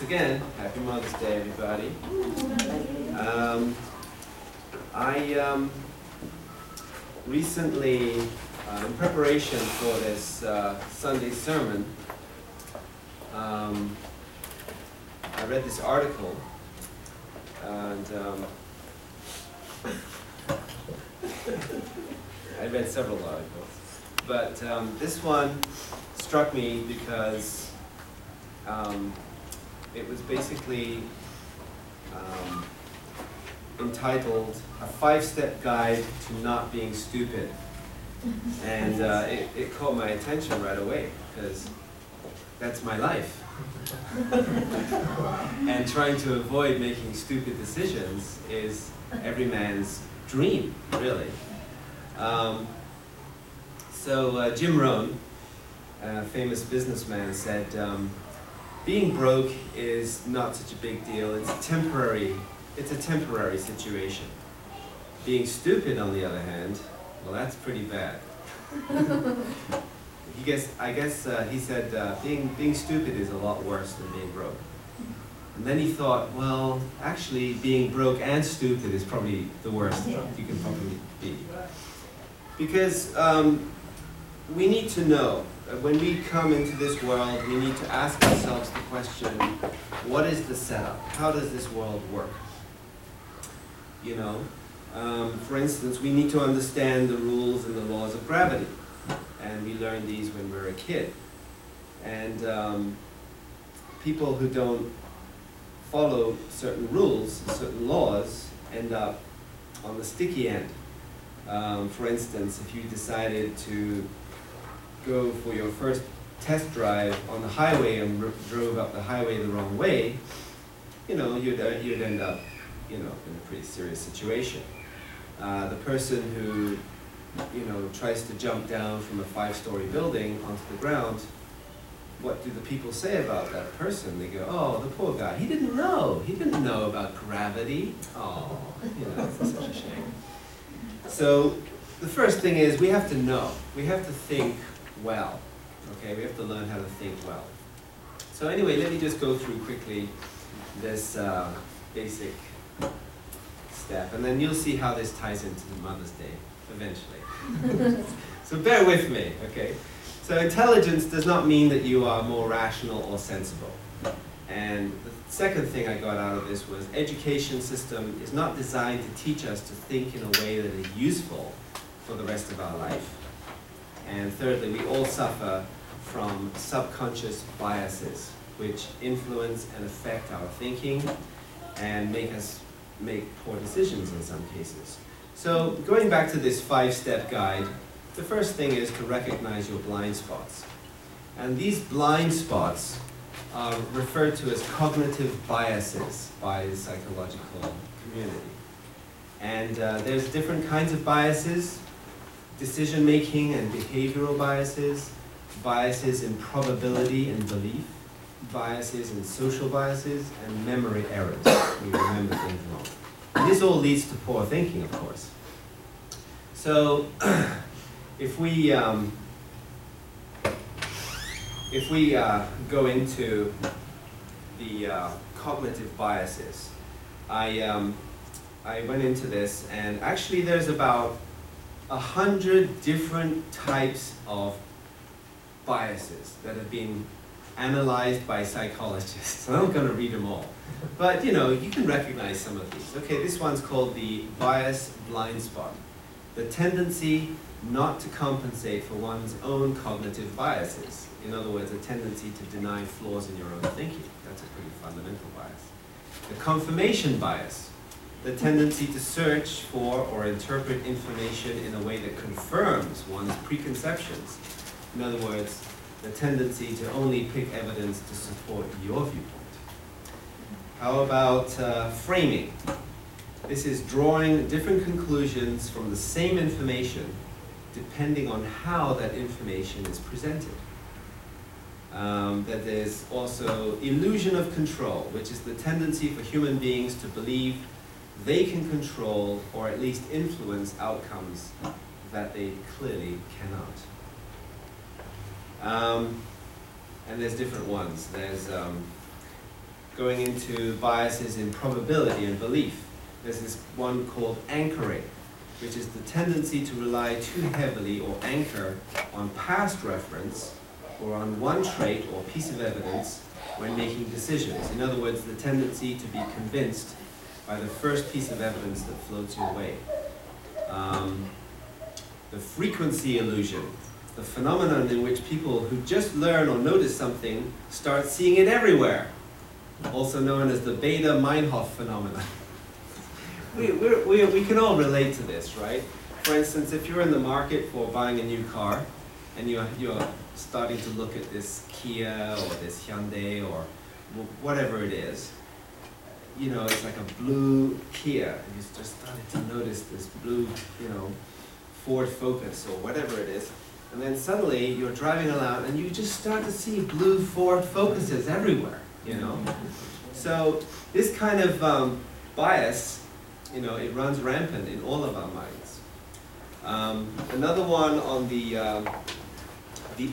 once again, happy Mother's Day, everybody. I recently, in preparation for this Sunday sermon, I read this article, and I read several articles, but this one struck me because it was basically entitled "A 5-Step Guide to Not Being Stupid," and it caught my attention right away because that's my life. And trying to avoid making stupid decisions is every man's dream, really. So Jim Rohn, a famous businessman, said, being broke is not such a big deal. It's a temporary situation. Being stupid, on the other hand, well, that's pretty bad. I guess he said being stupid is a lot worse than being broke. And then he thought, well, actually, being broke and stupid is probably the worst you can probably be. Because we need to know, when we come into this world, we need to ask ourselves the question, what is the setup? How does this world work? You know, for instance, we need to understand the rules and the laws of gravity. And we learn these when we're a kid. And people who don't follow certain rules, certain laws, end up on the sticky end. For instance, if you decided to go for your first test drive on the highway and drove up the highway the wrong way, you know, you'd end up, you know, in a pretty serious situation. The person who, you know, tries to jump down from a 5-story building onto the ground, what do the people say about that person? They go, oh, the poor guy, he didn't know about gravity. Oh, you know, it's such a shame. So the first thing is we have to know, we have to think well, okay? We have to learn how to think well. So anyway, let me just go through quickly this basic step, and then you'll see how this ties into the Mother's Day eventually. So bear with me, okay? So intelligence does not mean that you are more rational or sensible. And the second thing I got out of this was education system is not designed to teach us to think in a way that is useful for the rest of our life. And thirdly, we all suffer from subconscious biases, which influence and affect our thinking and make us make poor decisions in some cases. So going back to this 5-step guide, the first thing is to recognize your blind spots. And these blind spots are referred to as cognitive biases by the psychological community. And there's different kinds of biases: decision-making and behavioral biases, biases in probability and belief, biases in social biases, and memory errors. We remember things wrong. And this all leads to poor thinking, of course. So if we go into the cognitive biases, I went into this, and actually there's about 100 different types of biases that have been analyzed by psychologists. I'm not going to read them all, but you know, you can recognize some of these. Okay, this one's called the bias blind spot, the tendency not to compensate for one's own cognitive biases. In other words, a tendency to deny flaws in your own thinking. That's a pretty fundamental bias. The confirmation bias, the tendency to search for or interpret information in a way that confirms one's preconceptions. In other words, the tendency to only pick evidence to support your viewpoint. How about framing? This is drawing different conclusions from the same information depending on how that information is presented. That there's also illusion of control, which is the tendency for human beings to believe they can control or at least influence outcomes that they clearly cannot. And there's different ones. There's going into biases in probability and belief. There's this one called anchoring, which is the tendency to rely too heavily or anchor on past reference or on one trait or piece of evidence when making decisions. In other words, the tendency to be convinced by the first piece of evidence that floats your way. The frequency illusion, the phenomenon in which people who just learn or notice something start seeing it everywhere, also known as the Baader-Meinhof phenomenon. We can all relate to this, right? For instance, if you're in the market for buying a new car, and you're starting to look at this Kia or this Hyundai or whatever it is, you know, it's like a blue Kia, and you just started to notice this blue, you know, Ford Focus or whatever it is, and then suddenly you're driving around and you just start to see blue Ford Focuses everywhere, you know. So this kind of bias, you know, it runs rampant in all of our minds. Another one on the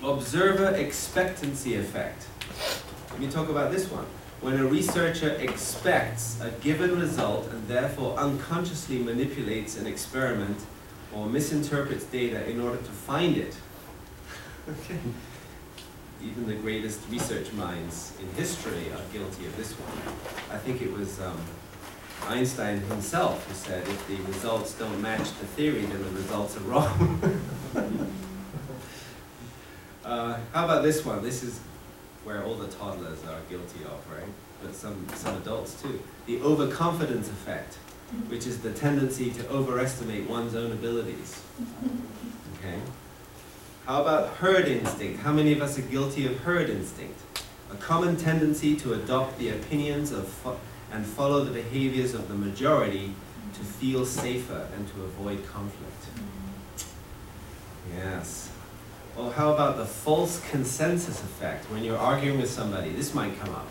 observer expectancy effect. Let me talk about this one. When a researcher expects a given result and therefore unconsciously manipulates an experiment or misinterprets data in order to find it. Okay. Even the greatest research minds in history are guilty of this one. I think it was Einstein himself who said, if the results don't match the theory, then the results are wrong. How about this one? This is where all the toddlers are guilty of, right? But some adults too. The overconfidence effect, which is the tendency to overestimate one's own abilities. Okay? How about herd instinct? How many of us are guilty of herd instinct? A common tendency to adopt the opinions of and follow the behaviors of the majority to feel safer and to avoid conflict. Yes. Well, how about the false consensus effect? When you're arguing with somebody, this might come up.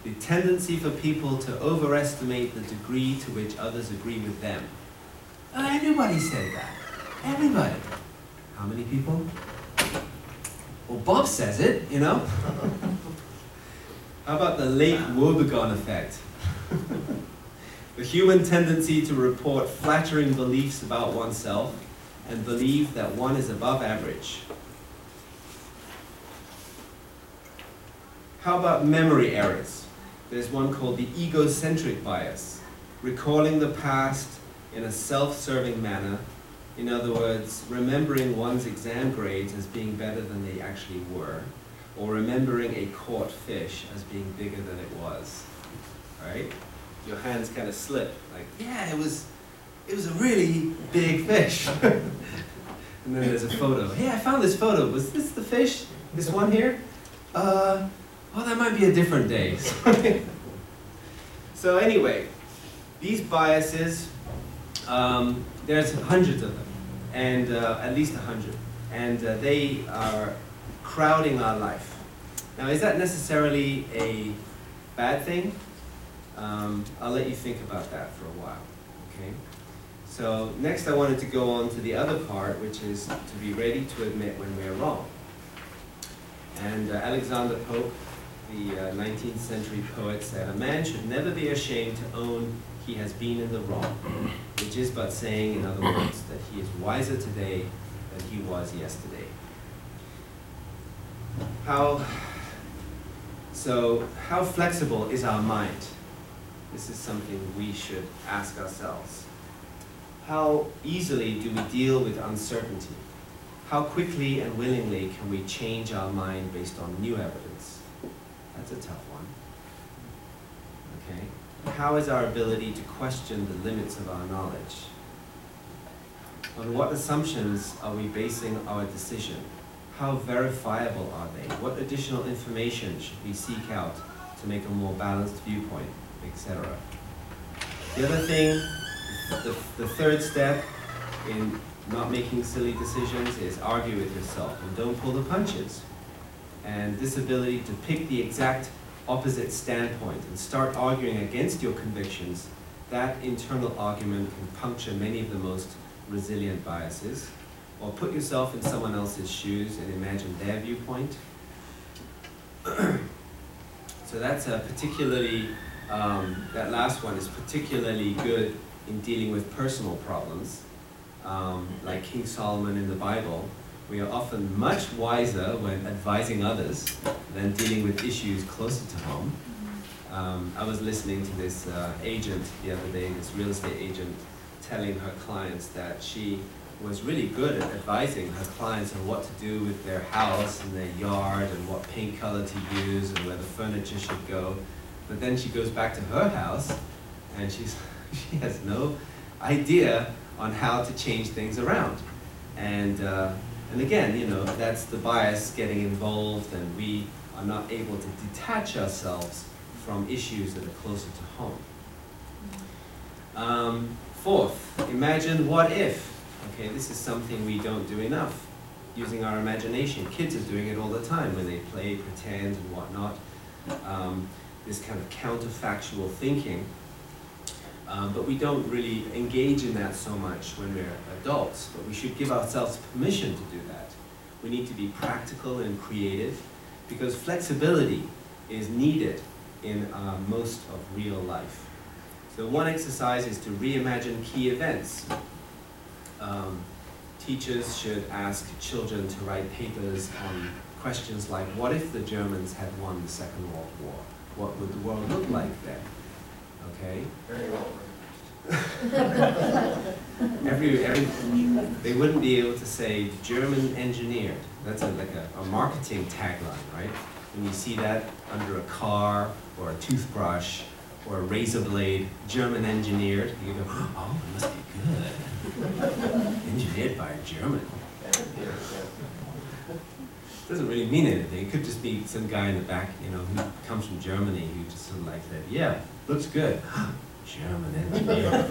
The tendency for people to overestimate the degree to which others agree with them. Everybody said that. Everybody. How many people? Well, Bob says it, you know. How about the Lake Wobegon effect? The human tendency to report flattering beliefs about oneself and believe that one is above average. How about memory errors? There's one called the egocentric bias, recalling the past in a self-serving manner. In other words, remembering one's exam grades as being better than they actually were, or remembering a caught fish as being bigger than it was, right? Your hands kind of slip, like, yeah, it was a really big fish. And then there's a photo. Hey, I found this photo. Was this the fish? This one here? Oh, that might be a different day. So anyway, these biases, there's hundreds of them, and at least 100, and they are crowding our life. Now, is that necessarily a bad thing? I'll let you think about that for a while, okay? So next I wanted to go on to the other part, which is to be ready to admit when we're wrong. And Alexander Pope, the 19th century poet, said, "A man should never be ashamed to own he has been in the wrong," which is but saying, in other words, that he is wiser today than he was yesterday. How flexible is our mind? This is something we should ask ourselves. How easily do we deal with uncertainty? How quickly and willingly can we change our mind based on new evidence? That's a tough one. Okay. How is our ability to question the limits of our knowledge? On what assumptions are we basing our decision? How verifiable are they? What additional information should we seek out to make a more balanced viewpoint, etc.? The other thing, the third step in not making silly decisions is argue with yourself and don't pull the punches. And this ability to pick the exact opposite standpoint and start arguing against your convictions, that internal argument can puncture many of the most resilient biases. Or put yourself in someone else's shoes and imagine their viewpoint. So that's a particularly, that last one is particularly good in dealing with personal problems. Like King Solomon in the Bible, we are often much wiser when advising others than dealing with issues closer to home. I was listening to this agent the other day, this real estate agent, telling her clients that she was really good at advising her clients on what to do with their house and their yard and what paint color to use and where the furniture should go. But then she goes back to her house and she has no idea on how to change things around. And again, you know, that's the bias getting involved, and we are not able to detach ourselves from issues that are closer to home. Fourth, imagine what if. Okay, this is something we don't do enough, using our imagination. Kids are doing it all the time when they play, pretend, and whatnot. This kind of counterfactual thinking. But we don't really engage in that so much when we're adults, but we should give ourselves permission to do that. We need to be practical and creative, because flexibility is needed in most of real life. So one exercise is to reimagine key events. Teachers should ask children to write papers on questions like, what if the Germans had won the Second World War? What would the world look like then? Okay? Very well. They wouldn't be able to say German engineered. That's like a marketing tagline, right? When you see that under a car or a toothbrush or a razor blade, German engineered, you go, oh, it must be good. Engineered by a German. Doesn't really mean anything. It could just be some guy in the back, you know, who comes from Germany, who just sort of like said, yeah, looks good. German engineer.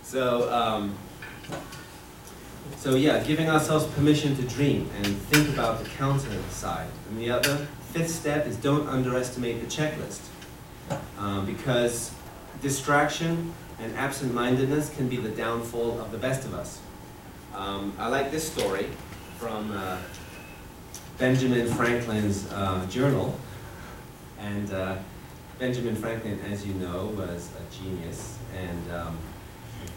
So yeah, giving ourselves permission to dream and think about the counter side. And the other, fifth step is don't underestimate the checklist. Because distraction and absent-mindedness can be the downfall of the best of us. I like this story from Benjamin Franklin's journal. And Benjamin Franklin, as you know, was a genius and a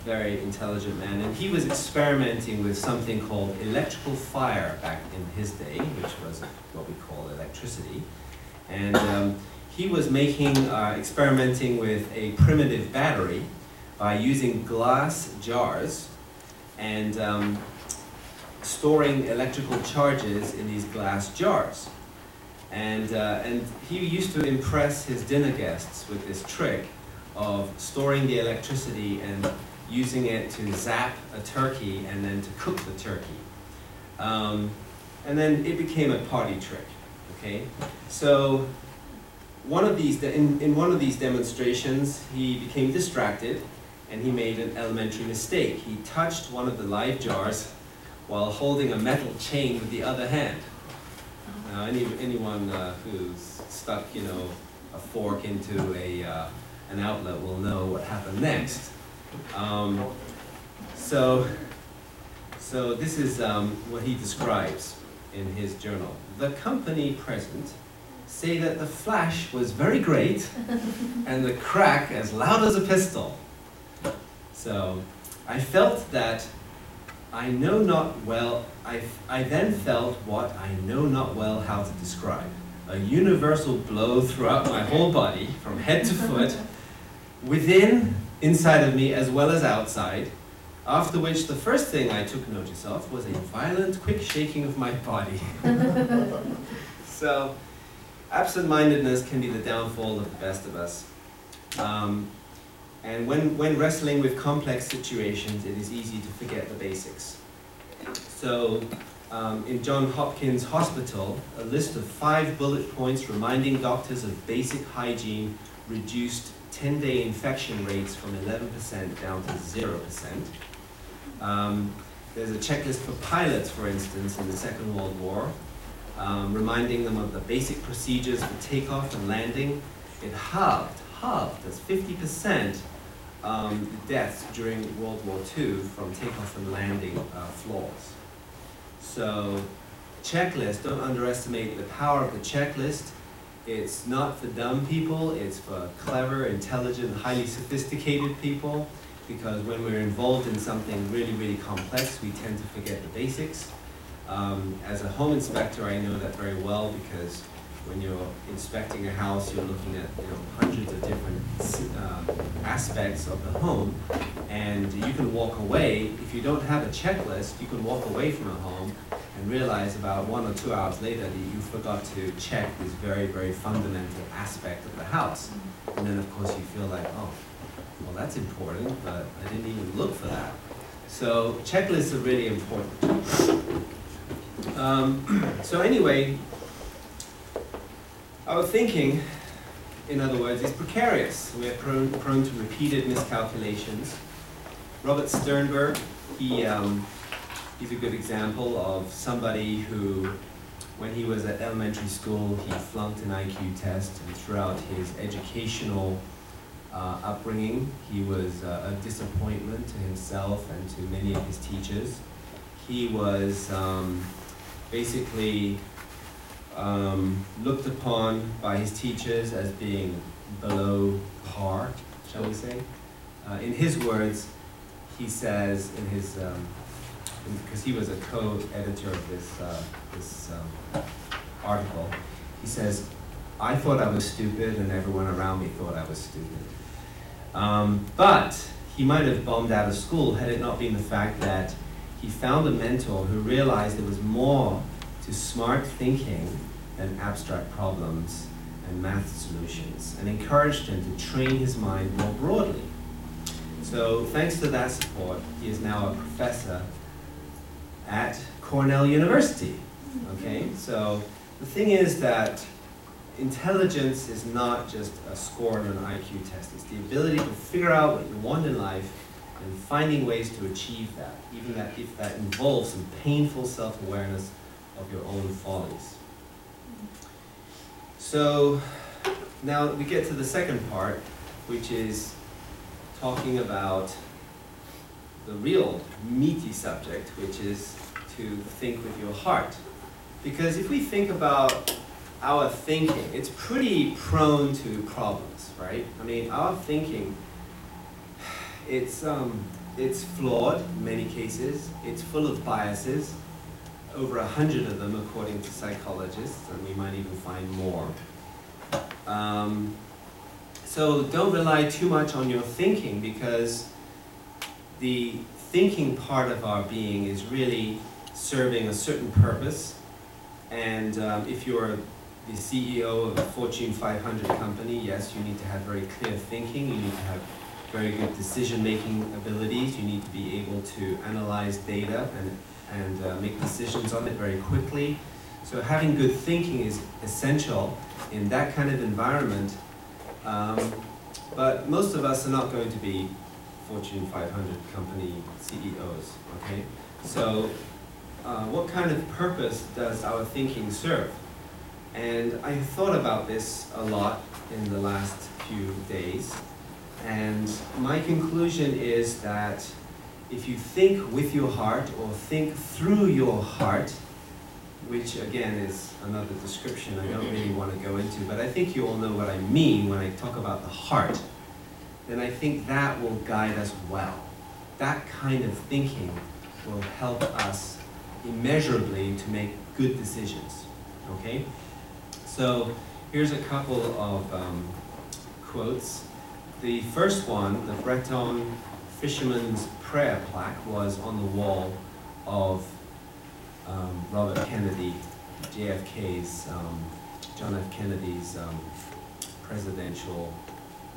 very intelligent man. And he was experimenting with something called electrical fire back in his day, which was what we call electricity. And he was experimenting with a primitive battery by using glass jars and storing electrical charges in these glass jars. And he used to impress his dinner guests with this trick of storing the electricity and using it to zap a turkey and then to cook the turkey. And then it became a party trick, okay? So in one of these demonstrations, he became distracted and he made an elementary mistake. He touched one of the live jars while holding a metal chain with the other hand. Now, anyone who's stuck, you know, a fork into an outlet will know what happened next. So this is what he describes in his journal. The company present say that the flash was very great and the crack as loud as a pistol. So I felt that I know not well, I then felt what I know not well how to describe. A universal blow throughout my whole body, from head to foot, inside of me as well as outside, after which the first thing I took notice of was a violent, quick shaking of my body. So, absent-mindedness can be the downfall of the best of us. And when wrestling with complex situations, it is easy to forget the basics. So, in Johns Hopkins Hospital, a list of 5 bullet points reminding doctors of basic hygiene reduced 10-day infection rates from 11% down to 0%. There's a checklist for pilots, for instance, in the Second World War, reminding them of the basic procedures for takeoff and landing. It halved, that's 50% the deaths during World War II from takeoff and landing flaws. So, checklist, don't underestimate the power of the checklist. It's not for dumb people, it's for clever, intelligent, highly sophisticated people, because when we're involved in something really, really complex, we tend to forget the basics. As a home inspector, I know that very well, because when you're inspecting a house, you're looking at hundreds of different aspects of the home, and you can walk away. If you don't have a checklist, you can walk away from a home and realize about 1 or 2 hours later that you forgot to check this very, very fundamental aspect of the house. And then of course you feel like, oh, well that's important, but I didn't even look for that. So checklists are really important. So anyway, our thinking, in other words, is precarious. We're prone to repeated miscalculations. Robert Sternberg, he's a good example of somebody who, when he was at elementary school, he flunked an IQ test, and throughout his educational upbringing, he was a disappointment to himself and to many of his teachers. He was basically looked upon by his teachers as being below par, shall we say. In his words, he says in his, because he was a co-editor of this article, he says, I thought I was stupid and everyone around me thought I was stupid. But he might have bombed out of school had it not been the fact that he found a mentor who realized there was more to smart thinking than abstract problems and math solutions, and encouraged him to train his mind more broadly. So thanks to that support, he is now a professor at Cornell University. Okay, so the thing is that intelligence is not just a score on an IQ test. It's the ability to figure out what you want in life and finding ways to achieve that, even if that involves some painful self-awareness of your own follies. So now we get to the second part, which is talking about the real meaty subject, which is to think with your heart. Because if we think about our thinking, it's pretty prone to problems, right? I mean, our thinking, it's flawed in many cases. It's full of biases, over 100 of them according to psychologists, and we might even find more. So don't rely too much on your thinking, because the thinking part of our being is really serving a certain purpose. And if you're the CEO of a Fortune 500 company, yes, you need to have very clear thinking. You need to have very good decision-making abilities. You need to be able to analyze data and make decisions on it very quickly. So having good thinking is essential in that kind of environment. But most of us are not going to be Fortune 500 company CEOs, okay? So what kind of purpose does our thinking serve? And I thought about this a lot in the last few days, and my conclusion is that if you think with your heart or think through your heart, which again is another description I don't really want to go into, but I think you all know what I mean when I talk about the heart, then I think that will guide us well. That kind of thinking will help us immeasurably to make good decisions, okay? So here's a couple of quotes. The first one, the Breton Fisherman's Prayer plaque, was on the wall of Robert Kennedy, JFK's, John F. Kennedy's presidential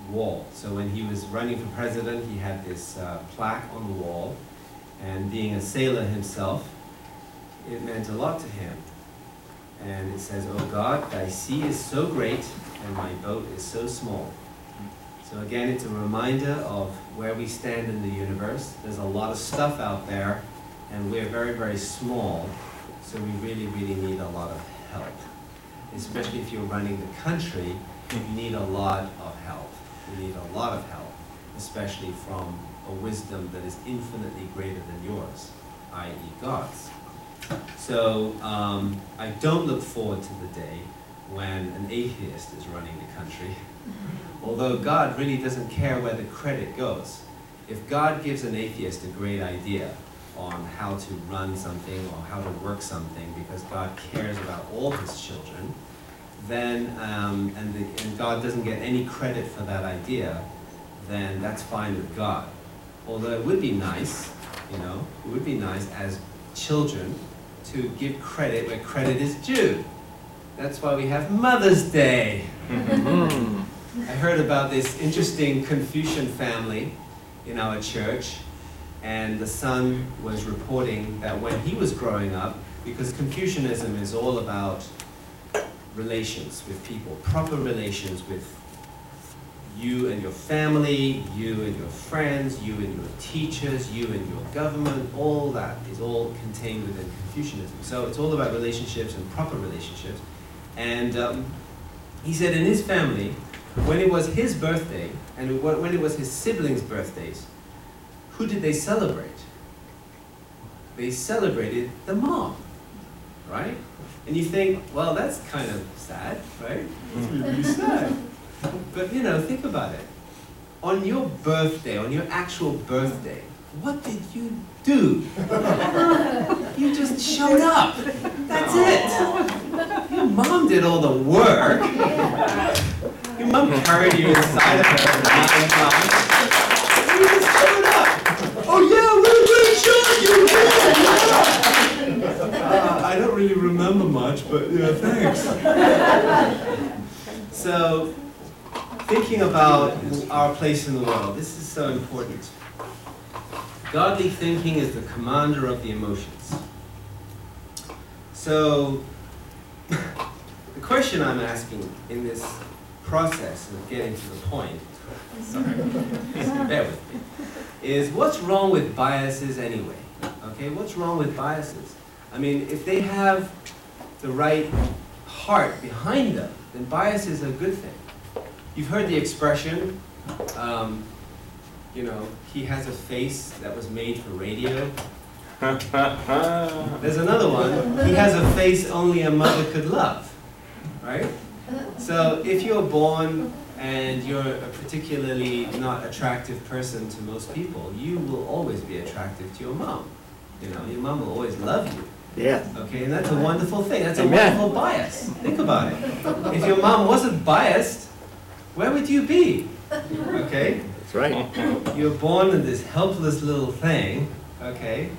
wall. So when he was running for president, he had this plaque on the wall, and being a sailor himself, it meant a lot to him. And it says, "Oh God, thy sea is so great, and my boat is so small." So again, it's a reminder of where we stand in the universe. There's a lot of stuff out there, and we're very, very small, so we really, really need a lot of help. Especially if you're running the country, you need a lot of help. You need a lot of help, especially from a wisdom that is infinitely greater than yours, i.e. God's. So I don't look forward to the day when an atheist is running the country. Although God really doesn't care where the credit goes. If God gives an atheist a great idea on how to run something or how to work something, because God cares about all his children, then, and God doesn't get any credit for that idea, then that's fine with God. Although it would be nice, you know, it would be nice as children to give credit where credit is due. That's why we have Mother's Day. I heard about this interesting Confucian family in our church, and the son was reporting that when he was growing up, because Confucianism is all about relations with people, proper relations with you and your family, you and your friends, you and your teachers, you and your government, all that is all contained within Confucianism. So it's all about relationships and proper relationships. And he said in his family, when it was his birthday, and when it was his siblings' birthdays, who did they celebrate? They celebrated the mom, right? And you think, well, that's kind of sad, right? It's really sad. But you know, think about it. On your birthday, on your actual birthday, what did you do? You just showed up. That's it. Your mom did all the work. Your mom carried you inside of her for 9 months. You just showed up. Oh yeah, we really showed you. I don't really remember much, but yeah, thanks. So, thinking about our place in the world, this is so important. Godly thinking is the commander of the emotions. So, the question I'm asking in this process of getting to the point, sorry, please bear with me, is what's wrong with biases anyway? Okay, what's wrong with biases? I mean, if they have the right heart behind them, then bias is a good thing. You've heard the expression, you know, he has a face that was made for radio. There's another one, he has a face only a mother could love, right? So if you're born and you're a particularly not attractive person to most people, you will always be attractive to your mom. You know, your mom will always love you. Yeah. Okay, and that's a wonderful thing. That's Amen. a wonderful bias. Think about it. If your mom wasn't biased, where would you be? Okay? That's right. You're born in this helpless little thing, okay?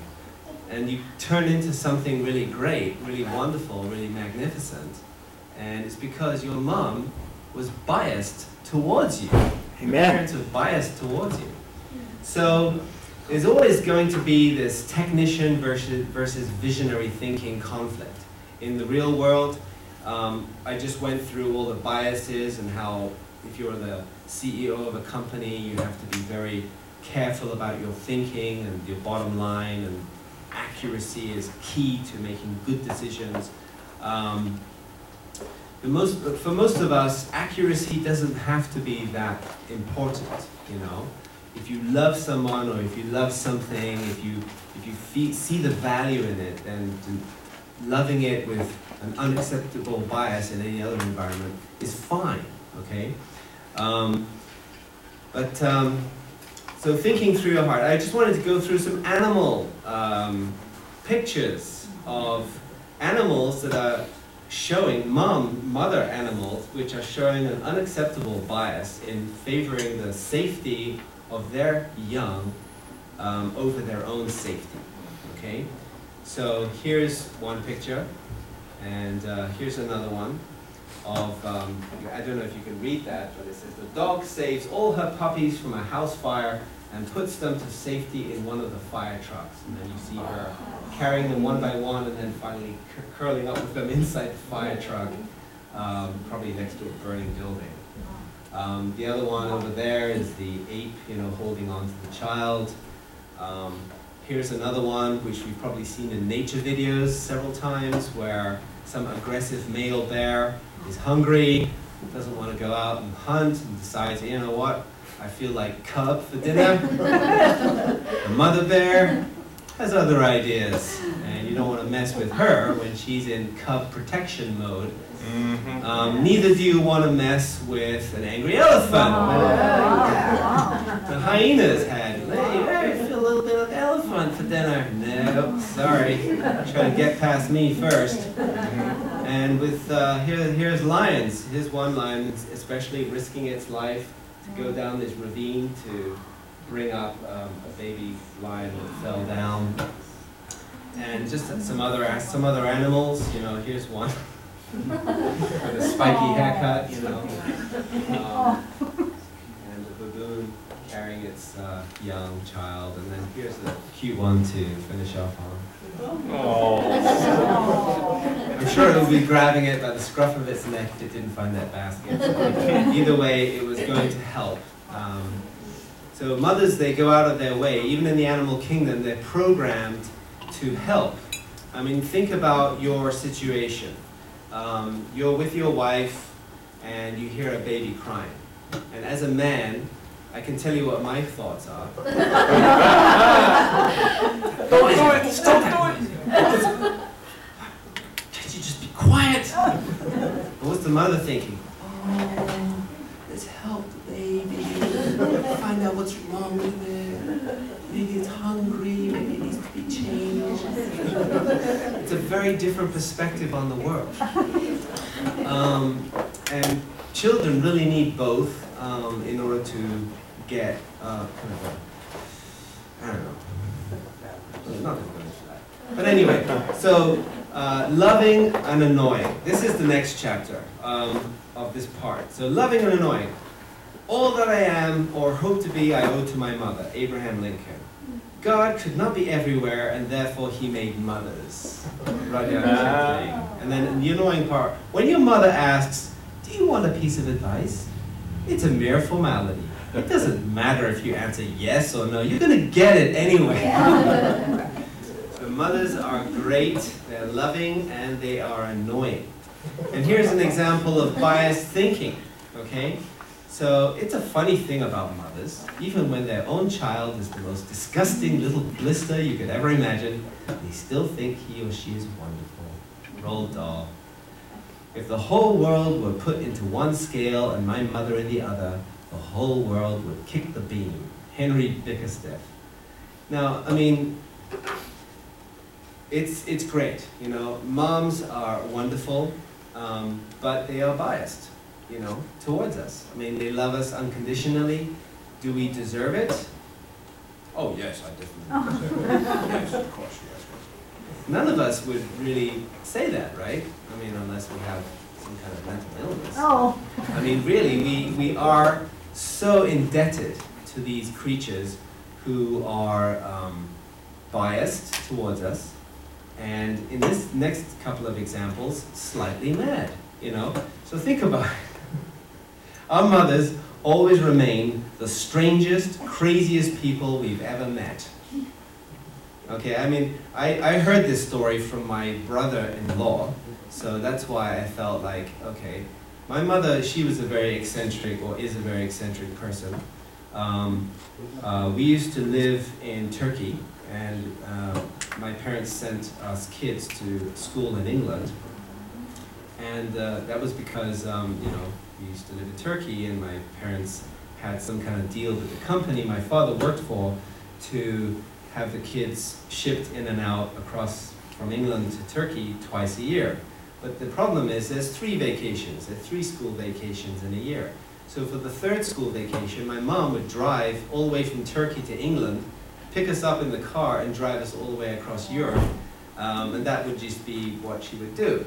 And you turn into something really great, really wonderful, really magnificent. And it's because your mom was biased towards you. Your parents were biased towards you. So there's always going to be this technician versus visionary thinking conflict. In the real world, I just went through all the biases and how if you're the CEO of a company, you have to be very careful about your thinking and your bottom line, and accuracy is key to making good decisions. For most of us, accuracy doesn't have to be that important, you know. If you love someone or if you love something, if you see the value in it, then loving it with an unacceptable bias in any other environment is fine, okay? So thinking through your heart, I just wanted to go through some animal pictures of animals that are showing, mother animals, which are showing an unacceptable bias in favoring the safety of their young over their own safety, okay? So here's one picture, and here's another one of, I don't know if you can read that, but it says, the dog saves all her puppies from a house fire and puts them to safety in one of the fire trucks. And then you see her carrying them one by one and then finally curling up with them inside the fire truck, probably next to a burning building. The other one over there is the ape, you know, holding on to the child. Here's another one, which we've probably seen in nature videos several times, where some aggressive male bear is hungry, doesn't want to go out and hunt, and decides, you know what, I feel like cub for dinner. The mother bear has other ideas, and you don't want to mess with her when she's in cub protection mode. Neither do you want to mess with an angry elephant. The hyenas had, hey, feel a little bit of elephant for dinner. No, sorry, try to get past me first. And with, here's lions. Here's one lion, especially risking its life to go down this ravine to bring up a baby lion that fell down. And just some other animals, you know, here's one with a spiky haircut, you know. And the baboon carrying its young child. And then here's a cute one to finish off on. I'm sure it would be grabbing it by the scruff of its neck if it didn't find that basket. Either way, it was going to help. So mothers, they go out of their way. Even in the animal kingdom, they're programmed to help. I mean, think about your situation. You're with your wife and you hear a baby crying. And as a man, I can tell you what my thoughts are. Don't do it! Stop doing it! Can't you just be quiet? But what's the mother thinking? Oh, let's help the baby. Find out what's wrong with it. Maybe it's hungry, maybe it needs to be changed. It's a very different perspective on the world. And children really need both in order to get kind of a, I don't know, not going to go into that. But anyway, so loving and annoying. This is the next chapter of this part. So loving and annoying. All that I am or hope to be, I owe to my mother, Abraham Lincoln. God could not be everywhere, and therefore he made mothers. And then the annoying part, when your mother asks, do you want a piece of advice? It's a mere formality. It doesn't matter if you answer yes or no, you're going to get it anyway. So mothers are great, they're loving, and they are annoying. And here's an example of biased thinking, okay? So it's a funny thing about mothers. Even when their own child is the most disgusting little blister you could ever imagine, they still think he or she is wonderful. Roald Dahl. If the whole world were put into one scale and my mother in the other, the whole world would kick the beam. Henry Bickersteth. Now, I mean, it's great. You know, moms are wonderful, but they are biased, you know, towards us. I mean, they love us unconditionally. Do we deserve it? Oh, yes, I definitely deserve it. Yes, of course, yes. None of us would really say that, right? I mean, unless we have some kind of mental illness. Oh. I mean, really, we are so indebted to these creatures who are biased towards us, and in this next couple of examples, slightly mad, you know? So think about it. Our mothers always remain the strangest, craziest people we've ever met. Okay, I mean, I heard this story from my brother-in-law, so that's why I felt like, okay, my mother, she was a very eccentric, or is a very eccentric person. We used to live in Turkey, and my parents sent us kids to school in England. And that was because, you know, we used to live in Turkey, and my parents had some kind of deal with the company my father worked for to have the kids shipped in and out across from England to Turkey twice a year. But the problem is there's 3 vacations, there's 3 school vacations in a year. So for the 3rd school vacation, my mom would drive all the way from Turkey to England, pick us up in the car and drive us all the way across Europe. And that would just be what she would do.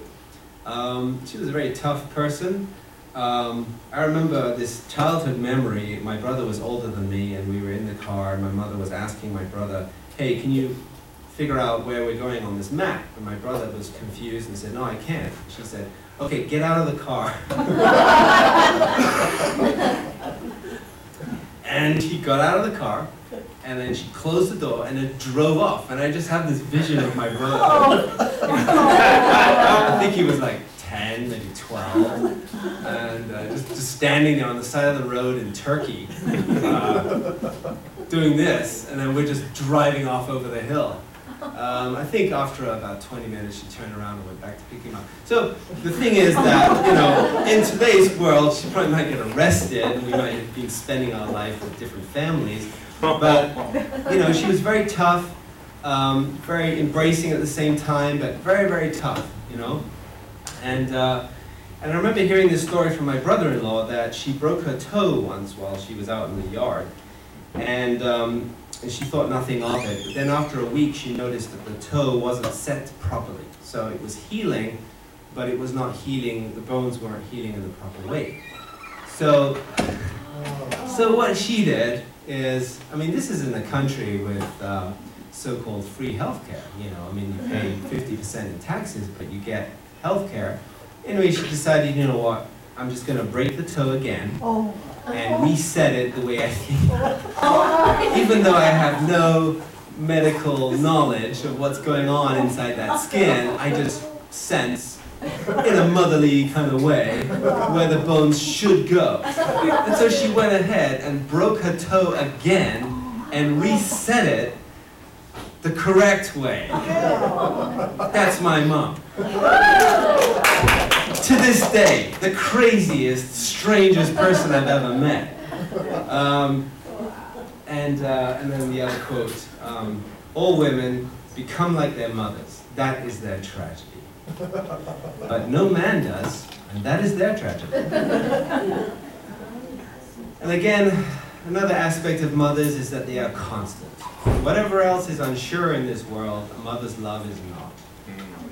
She was a very tough person. I remember this childhood memory. My brother was older than me, and we were in the car, and my mother was asking my brother, hey, can you figure out where we're going on this map? And my brother was confused and said, no, I can't. She said, okay, get out of the car. And he got out of the car, and then she closed the door, and it drove off. And I just have this vision of my brother. I think he was like 10, maybe 12, and just standing there on the side of the road in Turkey, doing this, and then we're just driving off over the hill. I think after about 20 minutes, she turned around and went back to pick him up. So the thing is that, you know, in today's world, she probably might get arrested, and we might have been spending our life with different families. But, you know, she was very tough, very embracing at the same time, but very, very tough, you know. And I remember hearing this story from my brother-in-law that she broke her toe once while she was out in the yard. And she thought nothing of it. But then after a week, she noticed that the toe wasn't set properly. So it was healing, but it was not healing, the bones weren't healing in the proper way. So what she did is, I mean, this is in a country with so-called free healthcare, you know. I mean, you pay 50% in taxes, but you get healthcare. Anyway, she decided, you know what, I'm just going to break the toe again and reset it the way I think. Even though I have no medical knowledge of what's going on inside that skin, I just sense, in a motherly kind of way, where the bones should go. And so she went ahead and broke her toe again and reset it the correct way. That's my mom. To this day, the craziest, strangest person I've ever met. And then the other quote, all women become like their mothers. That is their tragedy. But no man does, and that is their tragedy. And again, another aspect of mothers is that they are constant. Whatever else is unsure in this world, a mother's love is not.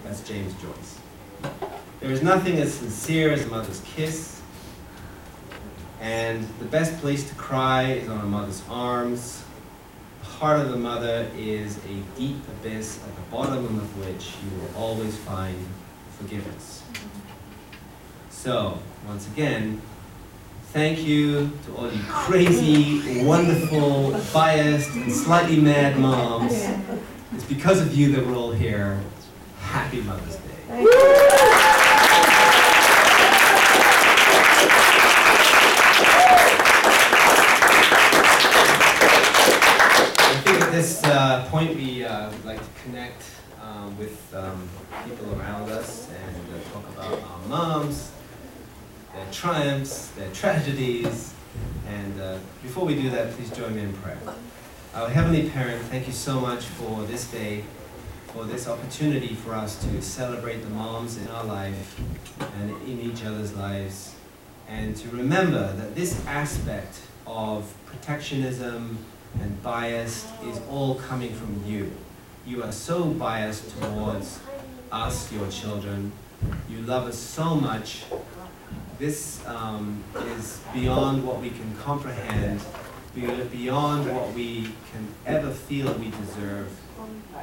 That's James Joyce. There is nothing as sincere as a mother's kiss, and the best place to cry is on a mother's arms. The heart of the mother is a deep abyss at the bottom of which you will always find forgiveness. So, once again, thank you to all you crazy, wonderful, biased, and slightly mad moms. It's because of you that we're all here. Happy Mother's Day. I think at this point we would like to connect with people around us and talk about our moms, their triumphs, their tragedies, and before we do that, please join me in prayer. Our Heavenly Parent, thank you so much for this day, for this opportunity for us to celebrate the moms in our life and in each other's lives, and to remember that this aspect of protectionism and bias is all coming from you. You are so biased towards us, your children. You love us so much. This is beyond what we can comprehend, beyond what we can ever feel we deserve.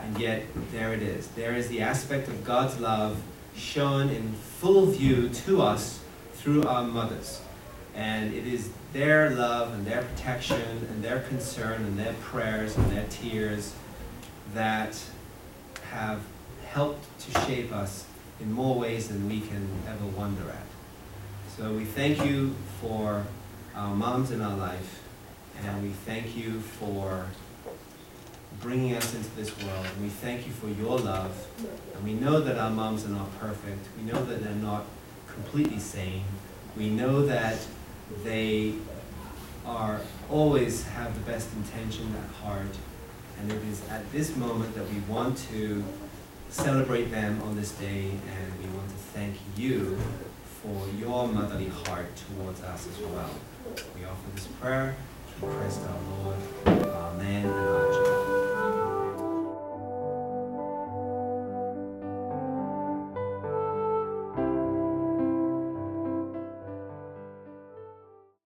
And yet, there it is. There is the aspect of God's love shown in full view to us through our mothers. And it is their love and their protection and their concern and their prayers and their tears that have helped to shape us in more ways than we can ever wonder at. So we thank you for our moms in our life, and we thank you for bringing us into this world, and we thank you for your love. And we know that our moms are not perfect. We know that they're not completely sane. We know that they are always have the best intention at heart, and it is at this moment that we want to celebrate them on this day, and we want to thank you for your motherly heart towards us as well. We offer this prayer through Christ our Lord. Amen and Amen.